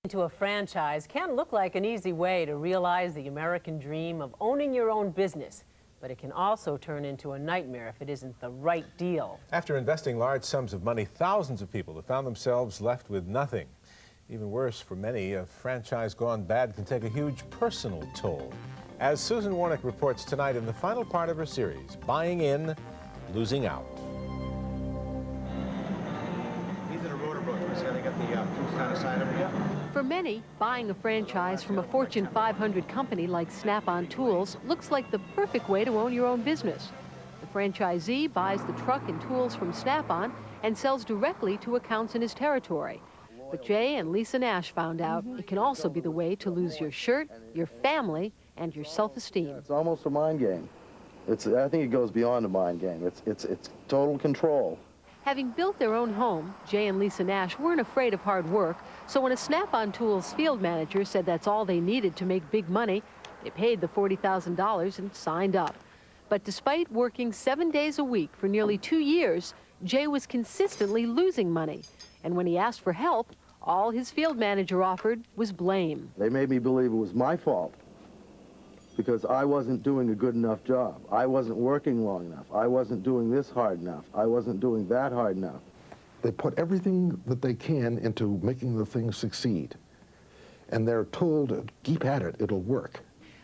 To a franchise can look like an easy way to realize the American dream of owning your own business, but it can also turn into a nightmare if it isn't the right deal. After investing large sums of money, thousands of people have found themselves left with nothing. Even worse, for many, a franchise gone bad can take a huge personal toll. As Susan Warnick reports tonight in the final part of her series, Buying In, Losing Out. For many, buying a franchise from a Fortune 500 company like Snap-on Tools looks like the perfect way to own your own business. The franchisee buys the truck and tools from Snap-on and sells directly to accounts in his territory. But Jay and Lisa Nash found out it can also be the way to lose your shirt, your family, and your self-esteem. It's almost a mind game. I think it goes beyond a mind game. It's total control. Having built their own home, Jay and Lisa Nash weren't afraid of hard work, so when a Snap-on Tools field manager said that's all they needed to make big money, they paid the $40,000 and signed up. But despite working 7 days a week for nearly 2 years, Jay was consistently losing money. And when he asked for help, all his field manager offered was blame. They made me believe it was my fault because I wasn't doing a good enough job. I wasn't working long enough. I wasn't doing this hard enough. I wasn't doing that hard enough. They put everything that they can into making the thing succeed. And they're told, keep at it, it'll work.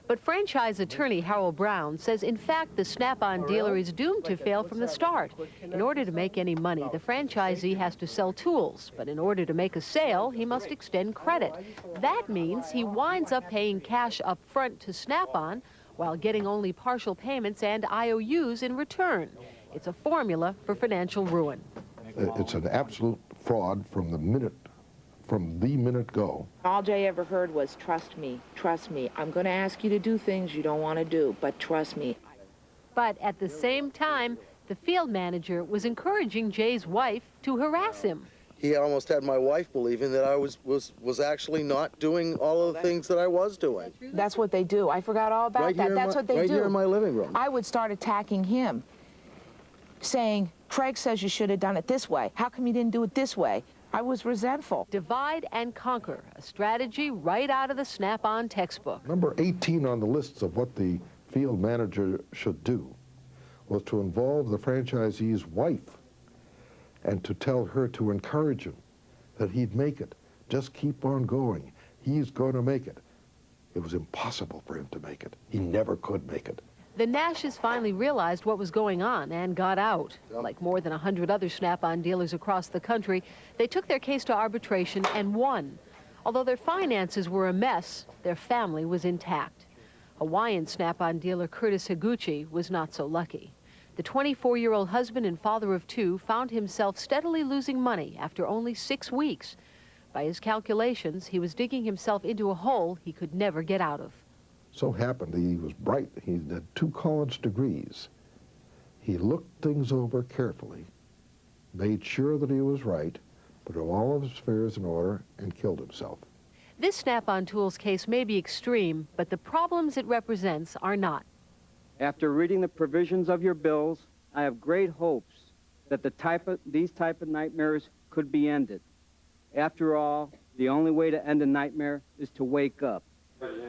But franchise attorney Harold Brown says, in fact, the Snap-on dealer is doomed to fail from the start. In order to make any money, the franchisee has to sell tools. But in order to make a sale, he must extend credit. That means he winds up paying cash up front to Snap-on while getting only partial payments and IOUs in return. It's a formula for financial ruin. It's an absolute fraud from the minute go. All Jay ever heard was, trust me, I'm going to ask you to do things you don't want to do, but trust me. But at the same time, the field manager was encouraging Jay's wife to harass him. He almost had my wife believing that I was actually not doing all of the things that I was doing. That's what they do. I forgot all about that. That's what they do. Right here in my living room. I would start attacking him, saying, Craig says you should have done it this way. How come you didn't do it this way? I was resentful. Divide and conquer, a strategy right out of the Snap-on textbook. Number 18 on the list of what the field manager should do was to involve the franchisee's wife and to tell her to encourage him that he'd make it. Just keep on going. He's going to make it. It was impossible for him to make it. He never could make it. The Nashes finally realized what was going on and got out. Like more than 100 other Snap-on dealers across the country, they took their case to arbitration and won. Although their finances were a mess, their family was intact. Hawaiian Snap-on dealer Curtis Higuchi was not so lucky. The 24-year-old husband and father of 2 found himself steadily losing money after only 6 weeks. By his calculations, he was digging himself into a hole he could never get out of. So happened he was bright. He had 2 college degrees. He looked things over carefully, made sure that he was right, put all of his affairs in order, and killed himself. This Snap-on Tools case may be extreme, but the problems it represents are not. After reading the provisions of your bills, I have great hopes that these type of nightmares could be ended. After all, the only way to end a nightmare is to wake up.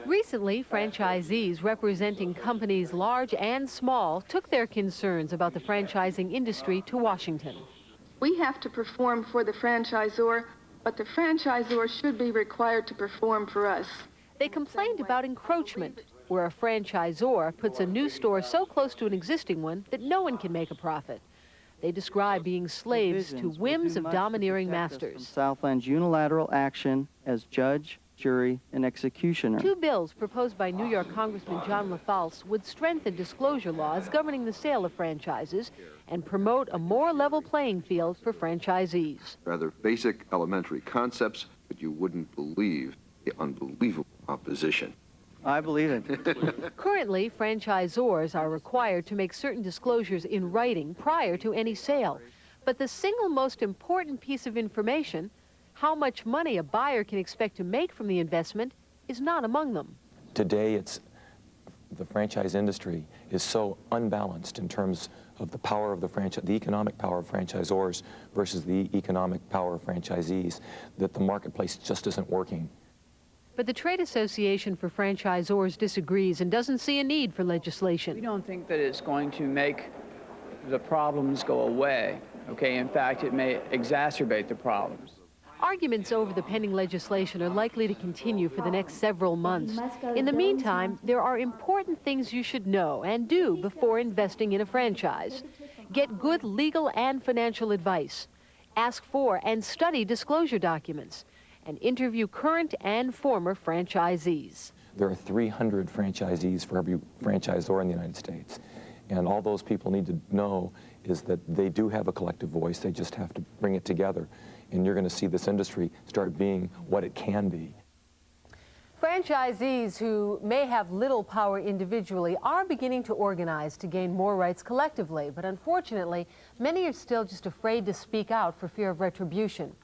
Recently, franchisees representing companies large and small took their concerns about the franchising industry to Washington. We have to perform for the franchisor, but the franchisor should be required to perform for us. They complained about encroachment, where a franchisor puts a new store so close to an existing one that no one can make a profit. They describe being slaves to whims of domineering masters. Southland's unilateral action as judge, jury, and executioner. 2 bills proposed by New York Congressman John LaFalce would strengthen disclosure laws governing the sale of franchises and promote a more level playing field for franchisees. Rather basic elementary concepts, but you wouldn't believe the unbelievable opposition. I believe it. Currently, franchisors are required to make certain disclosures in writing prior to any sale. But the single most important piece of information, how much money a buyer can expect to make from the investment, is not among them. Today, the franchise industry is so unbalanced in terms of the power of the economic power of franchisors versus the economic power of franchisees that the marketplace just isn't working But the Trade Association for Franchisors disagrees and doesn't see a need for legislation. We don't think that it's going to make the problems go away. Okay, in fact, it may exacerbate the problems. Arguments over the pending legislation are likely to continue for the next several months. In the meantime, there are important things you should know and do before investing in a franchise. Get good legal and financial advice. Ask for and study disclosure documents. And interview current and former franchisees. There are 300 franchisees for every franchisor in the United States. And all those people need to know is that they do have a collective voice. They just have to bring it together. And you're going to see this industry start being what it can be. Franchisees who may have little power individually are beginning to organize to gain more rights collectively. But unfortunately, many are still just afraid to speak out for fear of retribution.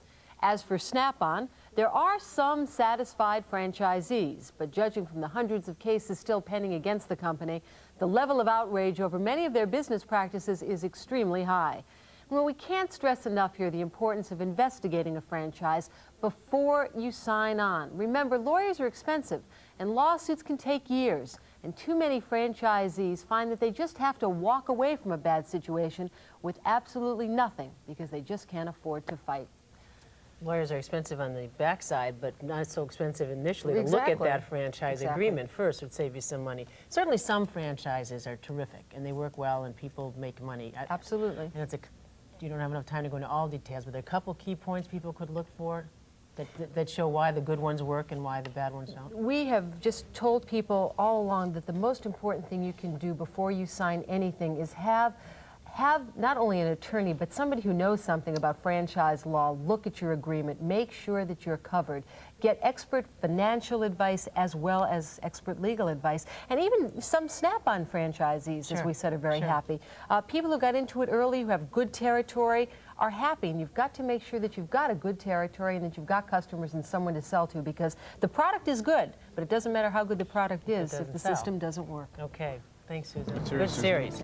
As for Snap-on, there are some satisfied franchisees, but judging from the hundreds of cases still pending against the company, the level of outrage over many of their business practices is extremely high. Well, we can't stress enough here the importance of investigating a franchise before you sign on. Remember, lawyers are expensive, and lawsuits can take years, and too many franchisees find that they just have to walk away from a bad situation with absolutely nothing because they just can't afford to fight. Lawyers are expensive on the backside, but not so expensive initially. Exactly. To look at that franchise agreement first would save you some money. Certainly some franchises are terrific, and they work well, and people make money. Absolutely. And it's you don't have enough time to go into all details, but there are a couple key points people could look for that show why the good ones work and why the bad ones don't. We have just told people all along that the most important thing you can do before you sign anything is have not only an attorney, but somebody who knows something about franchise law look at your agreement, make sure that you're covered, get expert financial advice as well as expert legal advice, and even some Snap-on franchisees, as we said, are very happy. People who got into it early, who have good territory, are happy, and you've got to make sure that you've got a good territory and that you've got customers and someone to sell to, because the product is good, but it doesn't matter how good the product is if the system doesn't work. Okay, thanks, Susan. Good series.